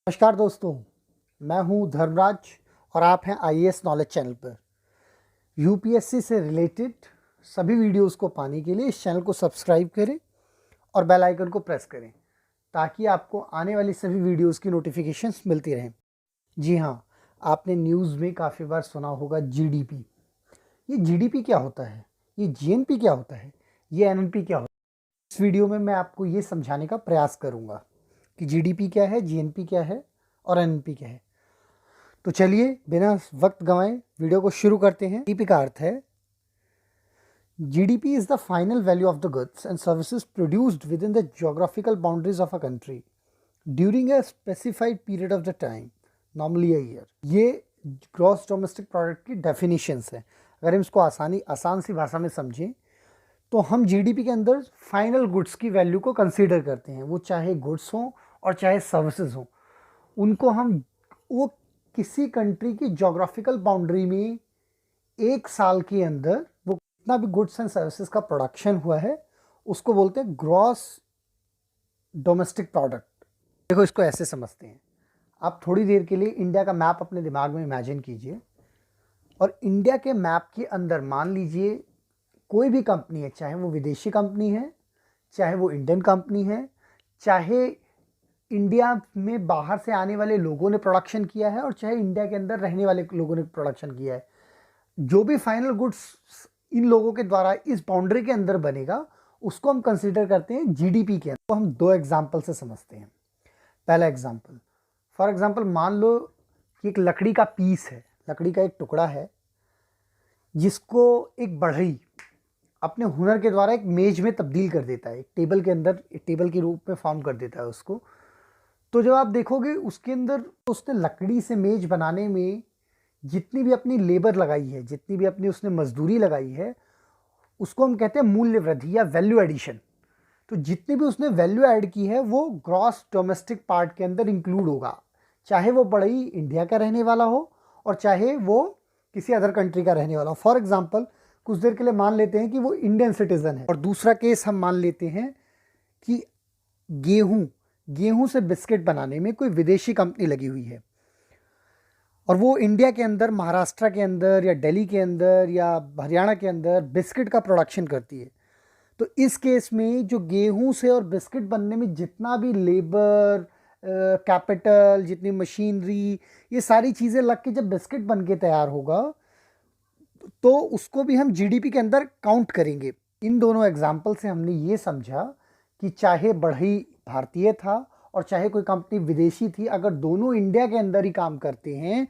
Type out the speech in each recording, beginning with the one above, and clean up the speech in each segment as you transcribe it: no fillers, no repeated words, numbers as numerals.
नमस्कार दोस्तों, मैं हूं धर्मराज और आप हैं आईएएस नॉलेज चैनल पर। यूपीएससी से रिलेटेड सभी वीडियोस को पाने के लिए इस चैनल को सब्सक्राइब करें और बेल आइकन को प्रेस करें ताकि आपको आने वाली सभी वीडियोस की नोटिफिकेशंस मिलती रहें। जी हाँ, आपने न्यूज़ में काफ़ी बार सुना होगा जीडीपी। ये जीडीपी क्या होता है, ये जीएनपी क्या होता है, ये एनएनपी क्या होता है। इस वीडियो में मैं आपको ये समझाने का प्रयास करूँगा कि जीडीपी क्या है, जीएनपी क्या है और एनएनपी क्या है। तो चलिए बिना वक्त गंवाए वीडियो को शुरू करते हैं। जीडीपी का अर्थ है GDP is the final value of the goods and services produced with in the geographical boundaries of a country during a specified period of the time, normally a year. ये gross domestic product की definitions है। अगर हम इसको आसान सी भाषा में समझें तो हम जीडीपी के अंदर फाइनल गुड्स की वैल्यू को कंसीडर करते हैं। वो चाहे गुड्स हों और चाहे सर्विसेज हों, उनको हम वो किसी कंट्री की जोग्राफिकल बाउंड्री में एक साल के अंदर वो कितना भी गुड्स एंड सर्विसेज का प्रोडक्शन हुआ है उसको बोलते हैं ग्रॉस डोमेस्टिक प्रोडक्ट। देखो, इसको ऐसे समझते हैं। आप थोड़ी देर के लिए इंडिया का मैप अपने दिमाग में इमेजिन कीजिए और इंडिया के मैप के अंदर मान लीजिए कोई भी कंपनी है, चाहे वो विदेशी कंपनी है, चाहे वो इंडियन कंपनी है, चाहे इंडिया में बाहर से आने वाले लोगों ने प्रोडक्शन किया है और चाहे इंडिया के अंदर रहने वाले लोगों ने प्रोडक्शन किया है, जो भी फाइनल गुड्स इन लोगों के द्वारा इस बाउंड्री के अंदर बनेगा उसको हम कंसीडर करते हैं जीडीपी के अंदर। तो हम दो एग्जाम्पल से समझते हैं। पहला एग्जाम्पल, फॉर एग्जाम्पल मान लो कि एक लकड़ी का पीस है, लकड़ी का एक टुकड़ा है जिसको एक बढ़ई अपने हुनर के द्वारा एक मेज में तब्दील कर देता है, एक टेबल के अंदर, एक टेबल के रूप में फॉर्म कर देता है उसको। तो जब आप देखोगे उसके अंदर उसने लकड़ी से मेज बनाने में जितनी भी अपनी लेबर लगाई है, जितनी भी अपनी उसने मजदूरी लगाई है, उसको हम कहते हैं मूल्य वृद्धि या वैल्यू एडिशन। तो जितनी भी उसने वैल्यू ऐड की है वो ग्रॉस डोमेस्टिक पार्ट के अंदर इंक्लूड होगा, चाहे वो बढ़ई इंडिया का रहने वाला हो और चाहे वो किसी अदर कंट्री का रहने वाला हो। फॉर एग्जाम्पल, कुछ देर के लिए मान लेते हैं कि वो इंडियन सिटीजन है और दूसरा केस हम मान लेते हैं कि गेहूं से बिस्किट बनाने में कोई विदेशी कंपनी लगी हुई है और वो इंडिया के अंदर, महाराष्ट्र के अंदर या दिल्ली के अंदर या हरियाणा के अंदर बिस्किट का प्रोडक्शन करती है। तो इस केस में जो गेहूं से और बिस्किट बनने में जितना भी लेबर, कैपिटल, जितनी मशीनरी, ये सारी चीज़ें लग के जब बिस्किट बन के तैयार होगा तो उसको भी हम जीडीपी के अंदर काउंट करेंगे। इन दोनों एग्जाम्पल से हमने ये समझा कि चाहे बढ़ई भारतीय था और चाहे कोई कंपनी विदेशी थी, अगर दोनों इंडिया के अंदर ही काम करते हैं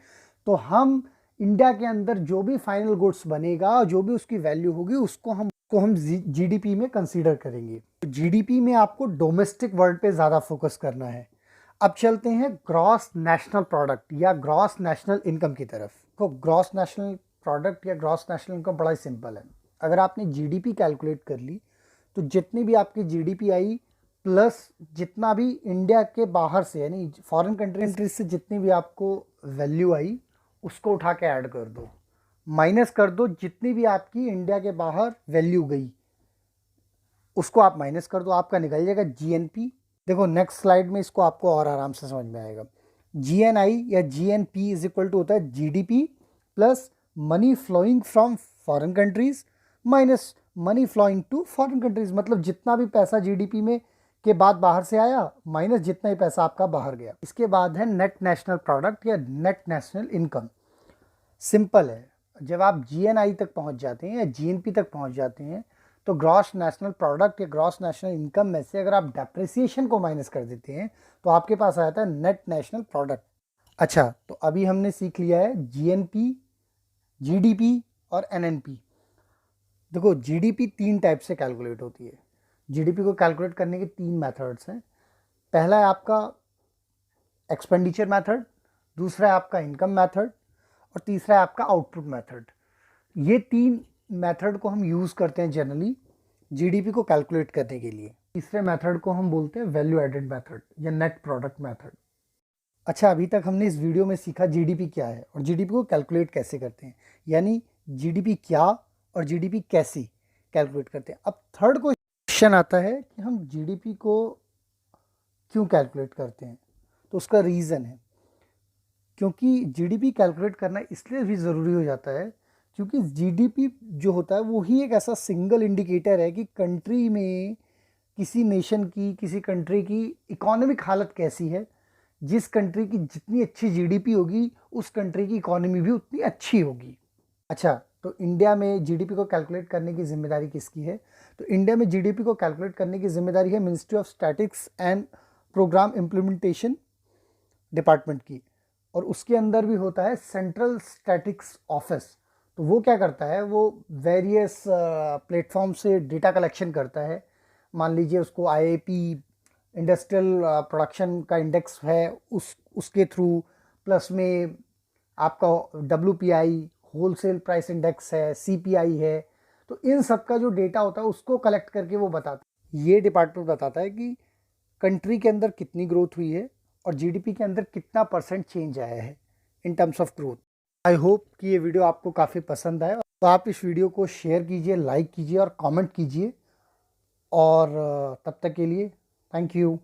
तो हम इंडिया के अंदर जो भी फाइनल गुड्स बनेगा, जो भी उसकी वैल्यू होगी, उसको हम जीडीपी में कंसीडर करेंगे। तो जीडीपी में आपको डोमेस्टिक वर्ल्ड पे ज़्यादा फोकस करना है। अब चलते हैं ग्रॉस नेशनल प्रोडक्ट या ग्रॉस नेशनल इनकम की तरफ। तो ग्रॉस नेशनल प्रोडक्ट या ग्रॉस नेशनल इनकम बड़ा ही सिंपल है। अगर आपने जीडीपी कैलकुलेट कर ली तो जितनी भी आपकी जीडीपी आई प्लस जितना भी इंडिया के बाहर से यानी फॉरेन कंट्रीज से जितनी भी आपको वैल्यू आई उसको उठा के ऐड कर दो, माइनस कर दो जितनी भी आपकी इंडिया के बाहर वैल्यू गई उसको आप माइनस कर दो, आपका निकल जाएगा जीएनपी। देखो नेक्स्ट स्लाइड में इसको आपको और आराम से समझ में आएगा। जीएनआई या जीएनपी इज इक्वल टू होता है GDP plus money flowing from foreign countries minus money flowing to foreign countries. मतलब जितना भी पैसा जीडीपी में के बाद बाहर से आया माइनस जितना ही पैसा आपका बाहर गया। इसके बाद है नेट नेशनल प्रोडक्ट या नेट नेशनल इनकम। सिंपल है, जब आप जीएनआई तक पहुंच जाते हैं या जीएनपी तक पहुंच जाते हैं तो ग्रॉस नेशनल प्रोडक्ट या ग्रॉस नेशनल इनकम में से अगर आप डेप्रिसिएशन को माइनस कर देते हैं तो आपके पास आ जाता है नेट नेशनल प्रोडक्ट। अच्छा, तो अभी हमने सीख लिया है जीएनपी, जीडीपी और एनएनपी। देखो, जीडीपी 3 टाइप से कैलकुलेट होती है। जीडीपी को कैलकुलेट करने के 3 मेथड्स हैं। पहला है आपका एक्सपेंडिचर मेथड, दूसरा है आपका इनकम मेथड और तीसरा है आपका आउटपुट मेथड। ये 3 मेथड को हम यूज़ करते हैं जनरली जीडीपी को कैलकुलेट करने के लिए। तीसरे मेथड को हम बोलते हैं वैल्यू एडेड मेथड या नेट प्रोडक्ट मेथड। अच्छा, अभी तक हमने इस वीडियो में सीखा जीडीपी क्या है और जीडीपी को कैलकुलेट कैसे करते हैं, यानी जीडीपी क्या और जीडीपी कैसे कैलकुलेट करते हैं। अब थर्ड क्वेश्चन आता है कि हम जीडीपी को क्यों कैलकुलेट करते हैं। तो उसका रीज़न है क्योंकि जीडीपी कैलकुलेट करना इसलिए भी ज़रूरी हो जाता है क्योंकि जीडीपी जो होता है वो ही एक ऐसा सिंगल इंडिकेटर है कि कंट्री में किसी नेशन की, किसी कंट्री की इकोनॉमिक हालत कैसी है। जिस कंट्री की जितनी अच्छी जीडीपी होगी उस कंट्री की इकोनॉमी भी उतनी अच्छी होगी। अच्छा, तो इंडिया में जीडीपी को कैलकुलेट करने की जिम्मेदारी किसकी है? तो इंडिया में जीडीपी को कैलकुलेट करने की जिम्मेदारी है ministry of statics and programme implementation department की, और उसके अंदर भी होता है सेंट्रल स्टैटिक्स ऑफिस। तो वो क्या करता है, वो वेरियस प्लेटफॉर्म से डेटा कलेक्शन करता है। मान लीजिए उसको आईआईपी इंडस्ट्रियल प्रोडक्शन का इंडेक्स है, उसके थ्रू, प्लस में आपका डब्ल्यूपीआई होलसेल प्राइस इंडेक्स है, सीपीआई है। तो इन सब का जो डेटा होता है उसको कलेक्ट करके वो बताता है, ये डिपार्टमेंट बताता है कि कंट्री के अंदर कितनी ग्रोथ हुई है और जीडीपी के अंदर कितना परसेंट चेंज आया है in terms of growth. I hope कि ये वीडियो आपको काफ़ी पसंद आए, तो आप इस वीडियो को शेयर कीजिए, लाइक कीजिए और कमेंट कीजिए। और तब तक के लिए थैंक यू।